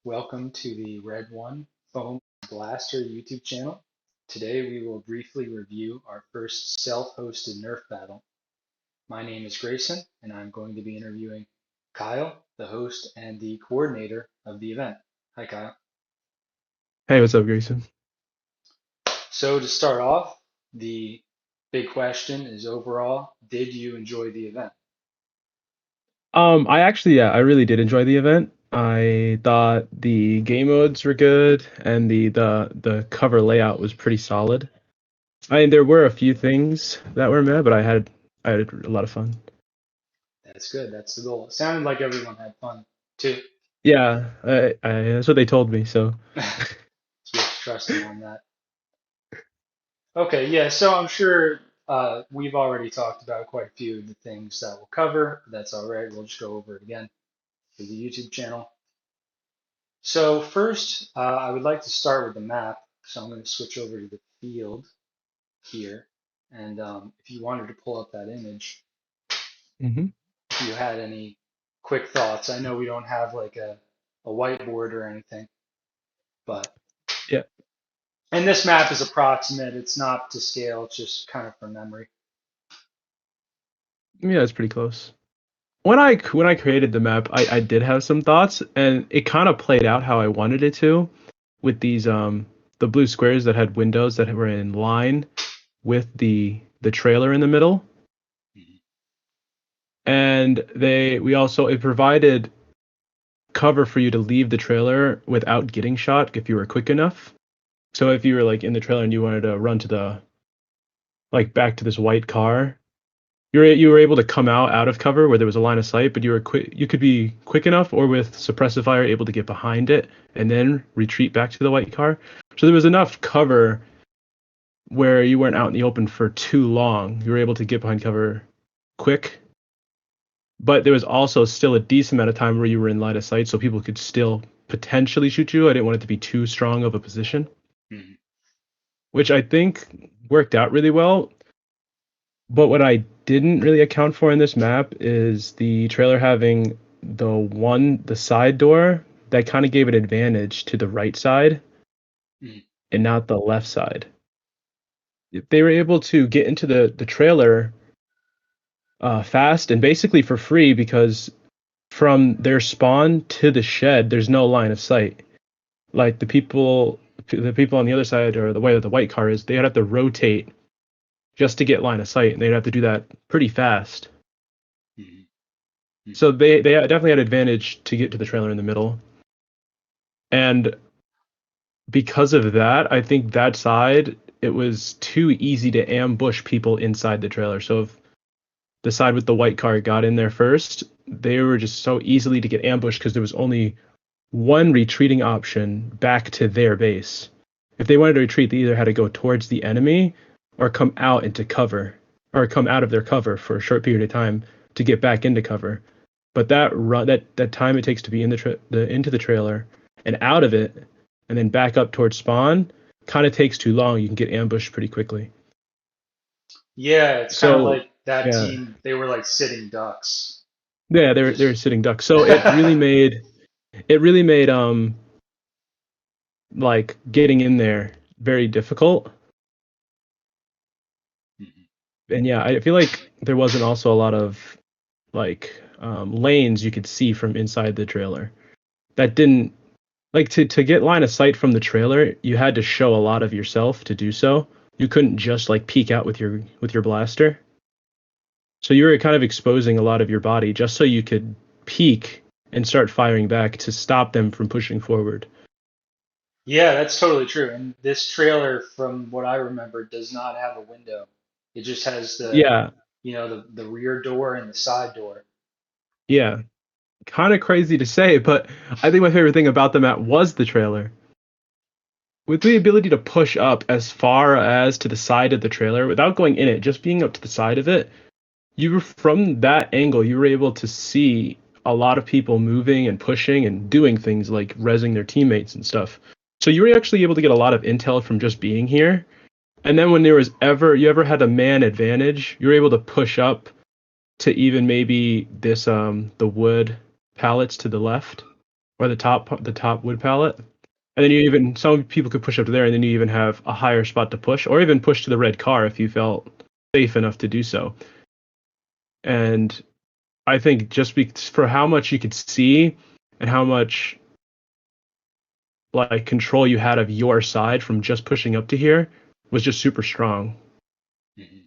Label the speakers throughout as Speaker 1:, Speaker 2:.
Speaker 1: Welcome to the RED1 Foam Blaster YouTube channel. Today we will briefly review our first self-hosted Nerf battle. My name is Grayson and I'm going to be interviewing Kyle, the host and the coordinator of the event. Hi Kyle.
Speaker 2: Hey, what's up, Grayson?
Speaker 1: So to start off, the big question is overall, did you enjoy the event?
Speaker 2: I really did enjoy the event. I thought the game modes were good and the cover layout was pretty solid. I mean, there were a few things that were meh, but I had a lot of fun.
Speaker 1: That's good, that's the goal. It sounded like everyone had fun too.
Speaker 2: Yeah, that's what they told me. So,
Speaker 1: Just trust them on that. Okay, yeah, so I'm sure we've already talked about quite a few of the things that we'll cover. That's all right. We'll just go over it again for the YouTube channel. So first, I would like to start with the map. So I'm going to switch over to the field here. And if you wanted to pull up that image,
Speaker 2: hmm
Speaker 1: if you had any quick thoughts, I know we don't have like a whiteboard or anything, but
Speaker 2: yeah,
Speaker 1: and this map is approximate. It's not to scale. It's just kind of from memory.
Speaker 2: yeah, it's pretty close. When I created the map, I did have some thoughts, and it kind of played out how I wanted it to, with these the blue squares that had windows that were in line with the trailer in the middle.
Speaker 1: Mhm.
Speaker 2: And they we also it provided cover for you to leave the trailer without getting shot if you were quick enough. So if you were like in the trailer and you wanted to run to the like back to this white car, you were able to come out of cover where there was a line of sight, but you could be quick enough or with suppressive fire able to get behind it and then retreat back to the white car. So there was enough cover where you weren't out in the open for too long. You were able to get behind cover quick, but there was also still a decent amount of time where you were in line of sight, so people could still potentially shoot you. I didn't want it to be too strong of a position,
Speaker 1: Mhm.
Speaker 2: which I think worked out really well. But what I didn't really account for in this map is the trailer having the side door that kind of gave an advantage to the right side
Speaker 1: Mhm.
Speaker 2: and not the left side. They were able to get into the trailer fast and basically for free because from their spawn to the shed, there's no line of sight. Like the people on the other side or the way that the white car is, they'd have to rotate just to get line of sight, and they'd have to do that pretty fast.
Speaker 1: Mhm. Mhm.
Speaker 2: So they definitely had advantage to get to the trailer in the middle, and because of that, I think that side it was too easy to ambush people inside the trailer. So if the side with the white car got in there first, they were just so easily to get ambushed because there was only one retreating option back to their base. If they wanted to retreat, they either had to go towards the enemy or come out into cover or come out of their cover for a short period of time to get back into cover. But that time it takes to be in the into the trailer and out of it and then back up towards spawn kind of takes too long. You can get ambushed pretty quickly.
Speaker 1: Yeah, it's kind of
Speaker 2: So
Speaker 1: like that
Speaker 2: yeah,
Speaker 1: team. They were like sitting ducks.
Speaker 2: yeah, they're
Speaker 1: Just
Speaker 2: sitting ducks. So it really made like getting in there very difficult.
Speaker 1: Mhm.
Speaker 2: And yeah, I feel like there wasn't also a lot of like lanes you could see from inside the trailer. That didn't like to get line of sight from the trailer, you had to show a lot of yourself to do so. You couldn't just like peek out with your blaster. So you were kind of exposing a lot of your body just so you could peek and start firing back to stop them from pushing forward.
Speaker 1: yeah, that's totally true. And this trailer, from what I remember, does not have a window. It just has
Speaker 2: Yeah,
Speaker 1: the rear door and the side door.
Speaker 2: yeah. Kind of crazy to say, but I think my favorite thing about the map was the trailer. With the ability to push up as far as to the side of the trailer without going in it, just being up to the side of it, you were from that angle, you were able to see a lot of people moving and pushing and doing things like rezzing their teammates and stuff. So you were actually able to get a lot of intel from just being here. And then when there was ever you ever had a man advantage, you were able to push up to even maybe this the wood pallets to the left. or the top wood pallet. And then you even some people could push up to there, and then you even have a higher spot to push, or even push to the red car if you felt safe enough to do so. And I think just for how much you could see and how much like control you had of your side from just pushing up to here was just super strong.
Speaker 1: Mhm.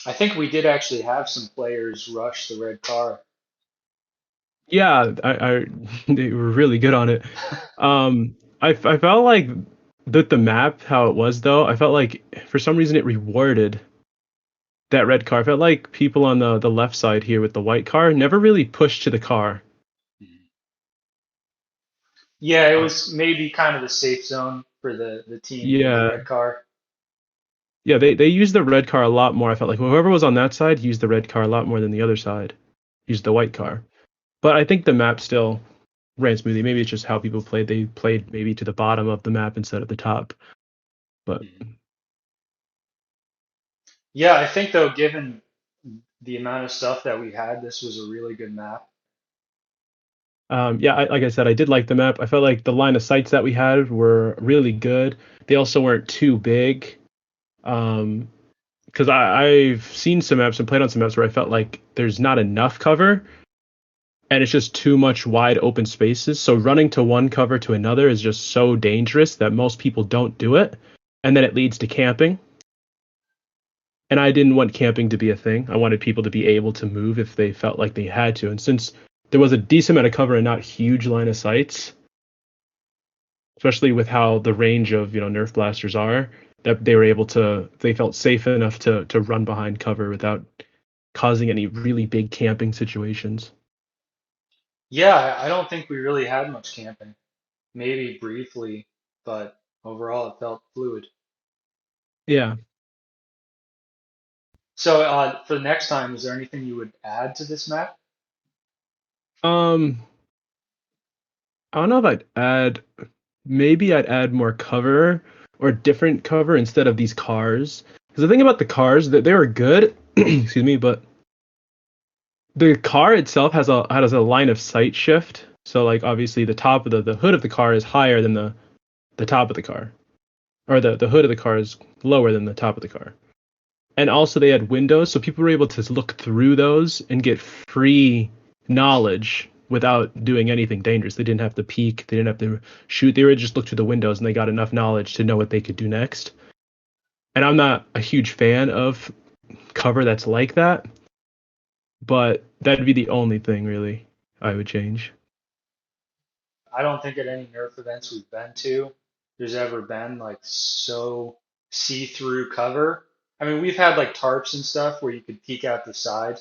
Speaker 1: I think we did actually have some players rush the red car.
Speaker 2: Yeah, I they were really good on it. I felt like that the map how it was though. I felt like for some reason it rewarded that red car. I felt like people on the left side here with the white car never really pushed to the car.
Speaker 1: Mhm. Yeah, it
Speaker 2: Uh,
Speaker 1: was maybe kind of the safe zone for the team with the
Speaker 2: yeah,
Speaker 1: red car.
Speaker 2: yeah, they used the red car a lot more. I felt like whoever was on that side used the red car a lot more than the other side used the white car. But I think the map still ran smoothly. Maybe it's just how people played. They played maybe to the bottom of the map instead of the top. But
Speaker 1: Mhm. Yeah, I think though, given the amount of stuff that we had, this was a really good map.
Speaker 2: yeah, like I said, I did like the map. I felt like the line of sights that we had were really good. They also weren't too big. Um, because I've seen some maps and played on some maps where I felt like there's not enough cover and it's just too much wide open spaces. So running to one cover to another is just so dangerous that most people don't do it. And then it leads to camping. And I didn't want camping to be a thing. I wanted people to be able to move if they felt like they had to. And since there was a decent amount of cover and not huge line of sights, especially with how the range of Nerf blasters are, that they felt safe enough to run behind cover without causing any really big camping situations.
Speaker 1: Yeah, I don't think we really had much camping. Maybe briefly, but overall it felt fluid.
Speaker 2: Yeah.
Speaker 1: So for the next time, is there anything you would add to this map?
Speaker 2: Um, I don't know if I'd add more cover or different cover instead of these cars. Because the thing about the cars that they were good, excuse me, but the car itself has a line of sight shift. So like obviously the top of the hood of the car is higher than the top of the car, or the hood of the car is lower than the top of the car. And also they had windows, so people were able to look through those and get free knowledge without doing anything dangerous. They didn't have to peek, they didn't have to shoot. They would just look through the windows and they got enough knowledge to know what they could do next. And I'm not a huge fan of cover that's like that, but that'd be the only thing really I would change.
Speaker 1: I don't think at any Nerf events we've been to, there's ever been like so see-through cover. I mean, we've had like tarps and stuff where you could peek out the side,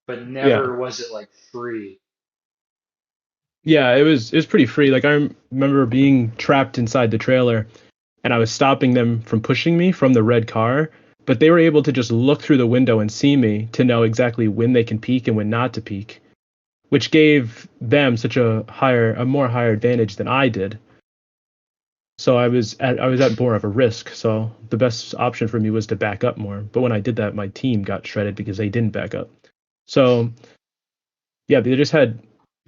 Speaker 1: but
Speaker 2: Yeah.
Speaker 1: never was it like free.
Speaker 2: Yeah, it was pretty free. Like I remember being trapped inside the trailer and I was stopping them from pushing me from the red car, but they were able to just look through the window and see me to know exactly when they can peek and when not to peek, which gave them such a more higher advantage than I did. So I was at more of a risk. So the best option for me was to back up more. But when I did that, my team got shredded because they didn't back up. So yeah, they just had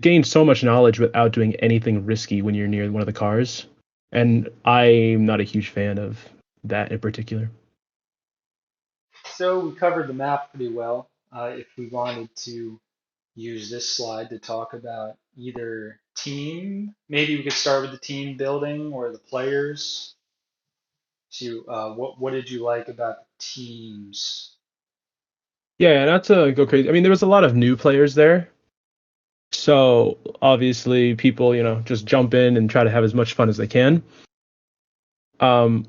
Speaker 2: gained so much knowledge without doing anything risky when you're near one of the cars. And I'm not a huge fan of that in particular.
Speaker 1: So we covered the map pretty well. If we wanted to use this slide to talk about either team, maybe we could start with the team building or the players. So, what did you like about the teams?
Speaker 2: Yeah, not to go crazy. I mean, there was a lot of new players there. So obviously people, just jump in and try to have as much fun as they can. Um,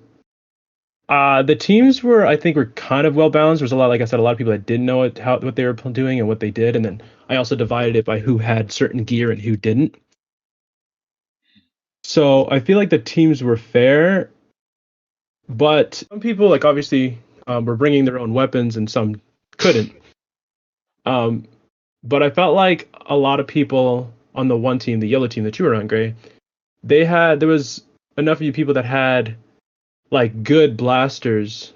Speaker 2: the teams I think, were kind of well balanced. There was a lot, like I said, a lot of people that didn't know what they were doing and what they did, and then I also divided it by who had certain gear and who didn't. So I feel like the teams were fair, but some people, like obviously, were bringing their own weapons and some couldn't. Um, but I felt like a lot of people on the one team, the yellow team that you were on, Gray, there was enough of you people that had like good blasters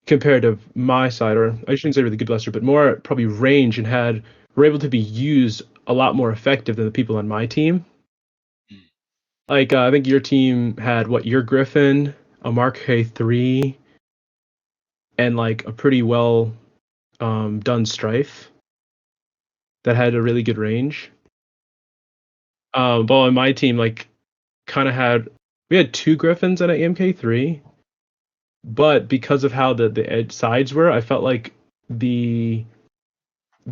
Speaker 2: compared to my side, or I shouldn't say really good blaster, but more probably range and were able to be used a lot more effective than the people on my team. Like I think your team had your Griffin, a Mark K3, and like a pretty well done Strife that had a really good range. But on my team, like, kind of we had two Griffins and an MK3, but because of how the edge sides were, I felt like the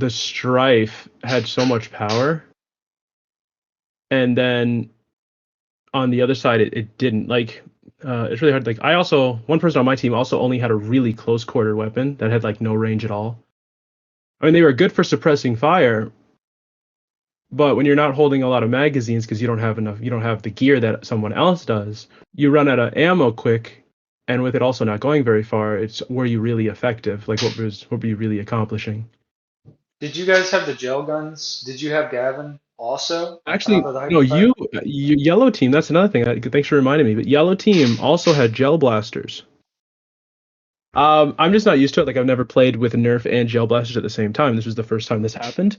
Speaker 2: Strife had so much power, and then on the other side, it didn't. Like, it's really hard. Like, one person on my team also only had a really close quarter weapon that had like no range at all. I mean, they were good for suppressing fire, but when you're not holding a lot of magazines because you don't have the gear that someone else does, you run out of ammo quick, and with it also not going very far, were you really effective? Like what were you really accomplishing?
Speaker 1: Did you guys have the gel guns? Did you have Gavin also on top
Speaker 2: Actually,
Speaker 1: of the
Speaker 2: no,
Speaker 1: hyperfire?
Speaker 2: yellow team. That's another thing. Thanks for reminding me. But yellow team also had gel blasters. I'm just not used to it. Like I've never played with Nerf and gel blasters at the same time. This was the first time this happened.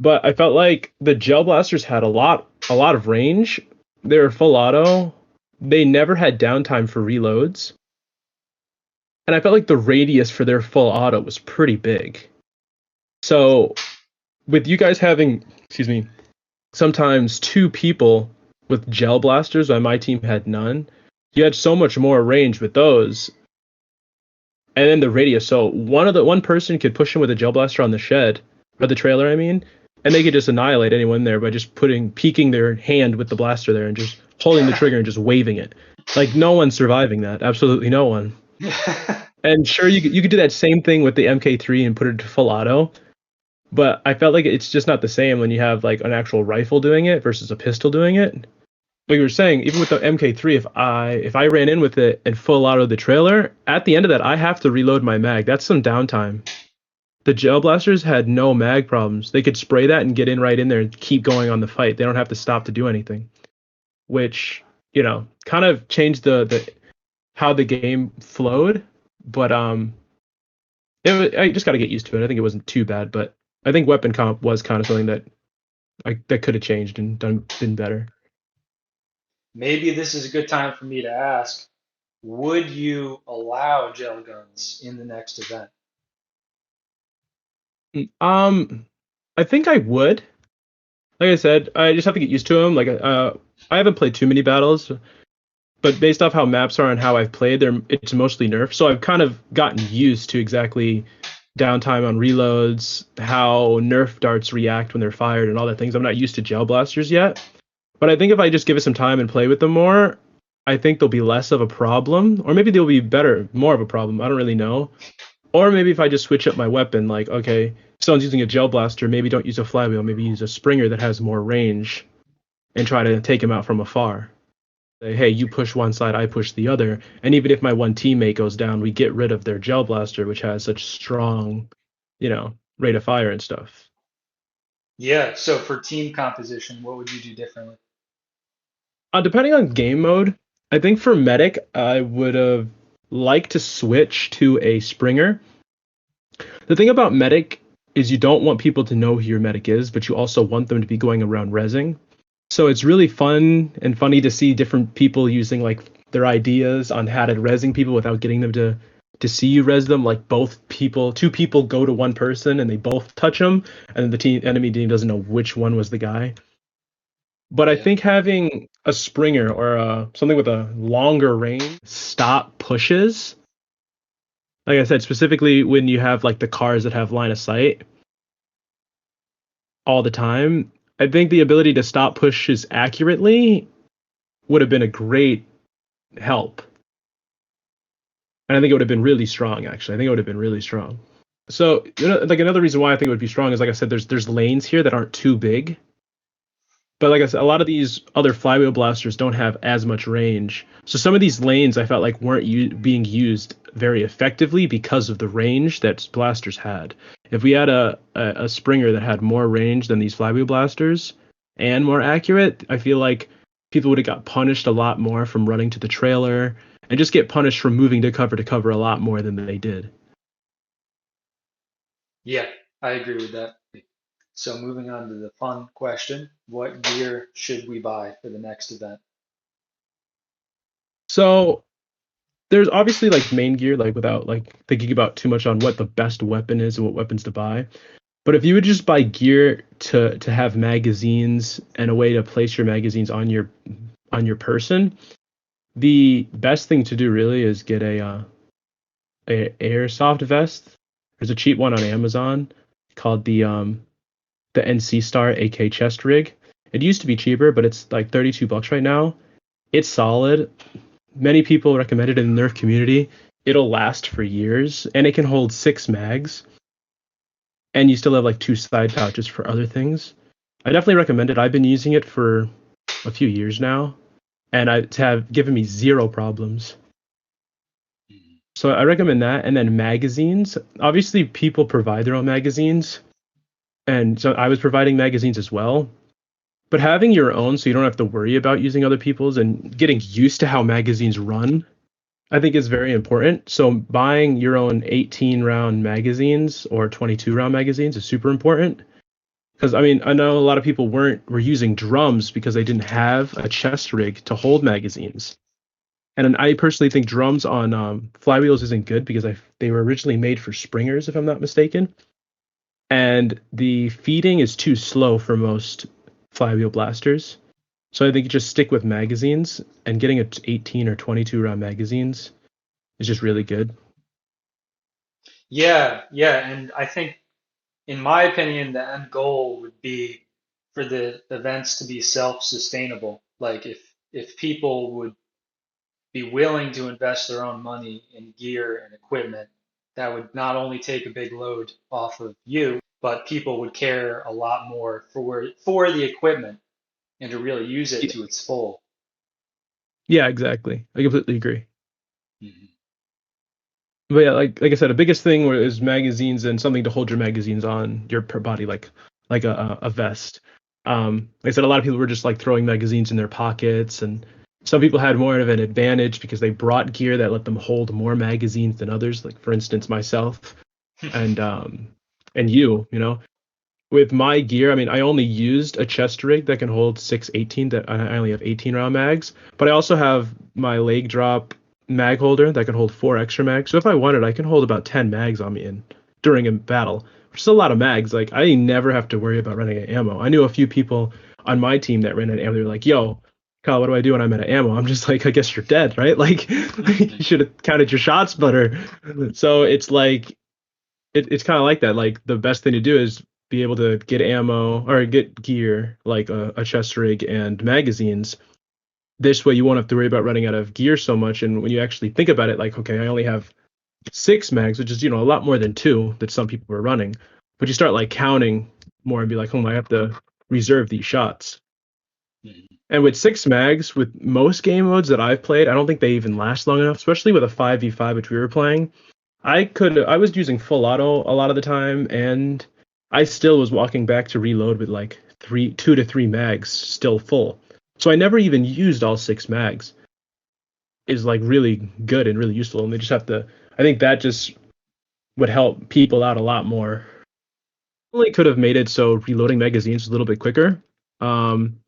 Speaker 2: But I felt like the gel blasters had a lot of range. They were full auto. They never had downtime for reloads. And I felt like the radius for their full auto was pretty big. So with you guys having, excuse me, sometimes two people with gel blasters, while my team had none, you had so much more range with those. And then the radius. So one person could push him with a gel blaster on the shed, or the trailer, I mean, and they could just annihilate anyone there by just peeking their hand with the blaster there and just holding the trigger and just waving it. Like no one's surviving that. Absolutely no one. And sure, you could do that same thing with the MK3 and put it to full auto, but I felt like it's just not the same when you have like an actual rifle doing it versus a pistol doing it. Like you were saying, even with the MK3, if I ran in with it and full auto the trailer, at the end of that, I have to reload my mag. That's some downtime. The gel blasters had no mag problems. They could spray that and get in right in there and keep going on the fight. They don't have to stop to do anything, which kind of changed the how the game flowed. But I just got to get used to it. I think it wasn't too bad, but I think weapon comp was kind of something that could have changed and been better.
Speaker 1: Maybe this is a good time for me to ask, would you allow gel guns in the next event?
Speaker 2: I think I would. Like I said, I just have to get used to them. Like I haven't played too many battles, but based off how maps are and how I've played, it's mostly nerf. So I've kind of gotten used to exactly downtime on reloads, how nerf darts react when they're fired, and all that things. I'm not used to gel blasters yet, but I think if I just give it some time and play with them more, I think they'll be less of a problem, or maybe they'll be better, more of a problem. I don't really know. Or maybe if I just switch up my weapon, like okay, someone's using a gel blaster, maybe don't use a flywheel, maybe use a Springer that has more range, and try to take him out from afar. Say, hey, you push one side, I push the other, and even if my one teammate goes down, we get rid of their gel blaster, which has such strong, rate of fire and stuff.
Speaker 1: Yeah, so for team composition, what would you do differently?
Speaker 2: Depending on game mode, I think for medic, I would have liked to switch to a Springer. The thing about medic is you don't want people to know who your medic is, but you also want them to be going around rezzing. So it's really fun and funny to see different people using like their ideas on how to rezzing people without getting them to see you res them. Like two people go to one person and they both touch them, and then the enemy team doesn't know which one was the guy. But I
Speaker 1: Yeah.
Speaker 2: think having a Springer or something with a longer range stop pushes. Like I said, specifically when you have like the cars that have line of sight all the time, I think the ability to stop pushes accurately would have been a great help. And I think it would have been really strong, actually. I think it would have been really strong. So, like another reason why I think it would be strong is, like I said, there's lanes here that aren't too big. But like I said, a lot of these other flywheel blasters don't have as much range. So some of these lanes I felt like weren't being used very effectively because of the range that blasters had. If we had a Springer that had more range than these flywheel blasters and more accurate, I feel like people would have got punished a lot more from running to the trailer and just get punished from moving to cover a lot more than they did.
Speaker 1: Yeah, I agree with that. So moving on to the fun question, what gear should we buy for the next event?
Speaker 2: So there's obviously like main gear, like without like thinking about too much on what the best weapon is and what weapons to buy. But if you would just buy gear to have magazines and a way to place your magazines on your person, the best thing to do really is get a airsoft vest. There's a cheap one on Amazon called the NC Star AK chest rig. It used to be cheaper, but it's like $32 right now. It's solid. Many people recommend it in the Nerf community. It'll last for years, and it can hold 6 mags, and you still have like 2 side pouches for other things. I definitely recommend it. I've been using it for a few years now, and it's have given me zero problems. So I recommend that. And then magazines. Obviously, people provide their own magazines, and so I was providing magazines as well. But having your own, so you don't have to worry about using other people's and getting used to how magazines run, I think is very important. So buying your own 18 round magazines or 22 round magazines is super important. Because I mean, I know a lot of people were using drums because they didn't have a chest rig to hold magazines. And I personally think drums on flywheels isn't good because they were originally made for springers, if I'm not mistaken. And the feeding is too slow for most flywheel blasters. So I think you just stick with magazines, and getting a 18 or 22 round magazines is just really good.
Speaker 1: Yeah, yeah, and I think, in my opinion, the end goal would be for the events to be self-sustainable. Like if people would be willing to invest their own money in gear and equipment, that would not only take a big load off of you, but people would care a lot more for the equipment and to really use it
Speaker 2: Yeah,
Speaker 1: to its full.
Speaker 2: yeah, exactly. I completely agree.
Speaker 1: Mhm.
Speaker 2: But yeah, like I said, the biggest thing is magazines and something to hold your magazines on your per body, like a vest. Like I said, a lot of people were just like throwing magazines in their pockets, and some people had more of an advantage because they brought gear that let them hold more magazines than others. Like for instance, myself and you know, with my gear, I mean, I only used a chest rig that can hold 6 18. That I only have 18 round mags, but I also have my leg drop mag holder that can hold 4 extra mags. So if I wanted, I can hold about 10 mags on me in during a battle, which is a lot of mags. Like I never have to worry about running out of ammo. I knew a few people on my team that ran out of ammo. They were like, "Yo, Kyle, what do I do when I'm out of ammo?" I'm just like, "I guess you're dead, right?" Like you should have counted your shots better. So it's like it's kind of like that. Like the best thing to do is be able to get ammo or get gear like a chest rig and magazines. This way, you won't have to worry about running out of gear so much. And when you actually think about it, like, okay, I only have 6 mags, which is a lot more than two that some people were running. But you start like counting more and be like, oh, I have to reserve these shots. And with 6 mags, with most game modes that I've played, I don't think they even last long enough, especially with a 5v5, which we were playing. I was using full auto a lot of the time, and I still was walking back to reload with like 2 to 3 mags still full. So I never even used all 6 mags. Is like really good and really useful, and they just have to. I think that just would help people out a lot more. Only could have made it so reloading magazines was a little bit quicker. Um,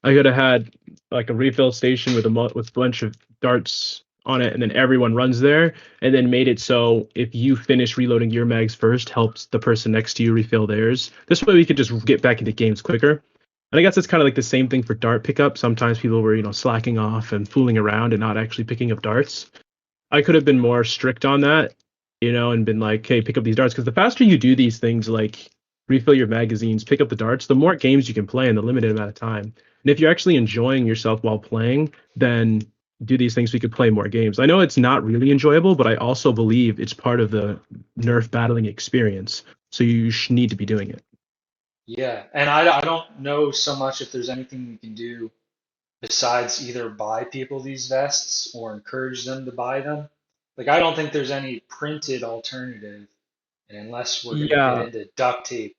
Speaker 2: I could have had like a refill station with with a bunch of darts on it, and then everyone runs there, and then made it so if you finish reloading your mags first, helps the person next to you refill theirs. This way, we could just get back into games quicker. And I guess it's kind of like the same thing for dart pickup. Sometimes people were, slacking off and fooling around and not actually picking up darts. I could have been more strict on that, and been like, hey, pick up these darts. Because the faster you do these things, like refill your magazines, pick up the darts, the more games you can play in the limited amount of time. And if you're actually enjoying yourself while playing, then do these things so you could play more games. I know it's not really enjoyable, but I also believe it's part of the Nerf battling experience. So you need to be doing it.
Speaker 1: Yeah, and I don't know so much if there's anything we can do besides either buy people these vests or encourage them to buy them. Like, I don't think there's any printed alternative, and unless we're going to get
Speaker 2: Yeah.
Speaker 1: into duct tape,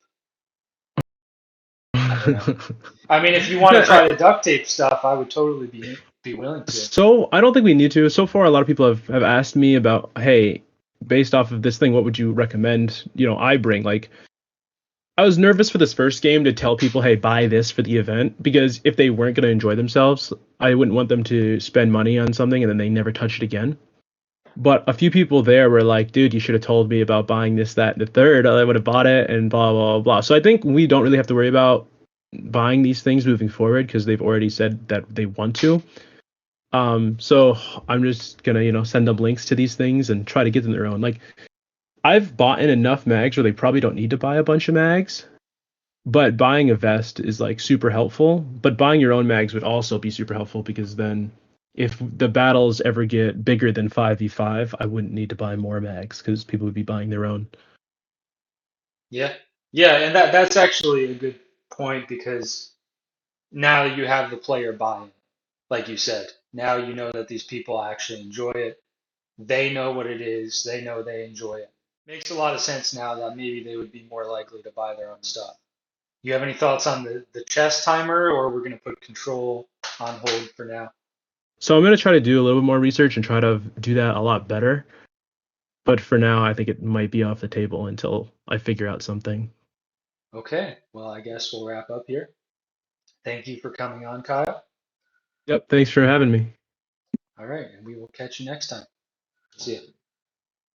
Speaker 1: I don't know. I mean, if you want
Speaker 2: No,
Speaker 1: to try the duct tape stuff, I would totally be willing to.
Speaker 2: so I don't think we need to. So far, a lot of people have asked me about, hey, based off of this thing, what would you recommend? I bring like I was nervous for this first game to tell people, hey, buy this for the event, because if they weren't going to enjoy themselves, I wouldn't want them to spend money on something and then they never touch it again. But a few people there were like, dude, you should have told me about buying this, that, and the third. I would have bought it and blah, blah, blah. So I think we don't really have to worry about buying these things moving forward because they've already said that they want to. So I'm just gonna, send them links to these things and try to get them their own. Like I've bought in enough mags where they probably don't need to buy a bunch of mags, but buying a vest is like super helpful. But buying your own mags would also be super helpful because then if the battles ever get bigger than 5v5, I wouldn't need to buy more mags because people would be buying their own.
Speaker 1: Yeah. Yeah, and that's actually a good point because now you have the player buy-in, like you said. Now you know that these people actually enjoy it. They know what it is. They know they enjoy it. Makes a lot of sense now that maybe they would be more likely to buy their own stuff. You have any thoughts on the chess timer, or we're going to put control on hold for now?
Speaker 2: So I'm gonna try to do a little bit more research and try to do that a lot better. But for now, I think it might be off the table until I figure out something.
Speaker 1: Okay, well, I guess we'll wrap up here. Thank you for coming on, Kyle.
Speaker 2: Yep. Thanks for having me.
Speaker 1: All right, and we will catch you next time. See ya.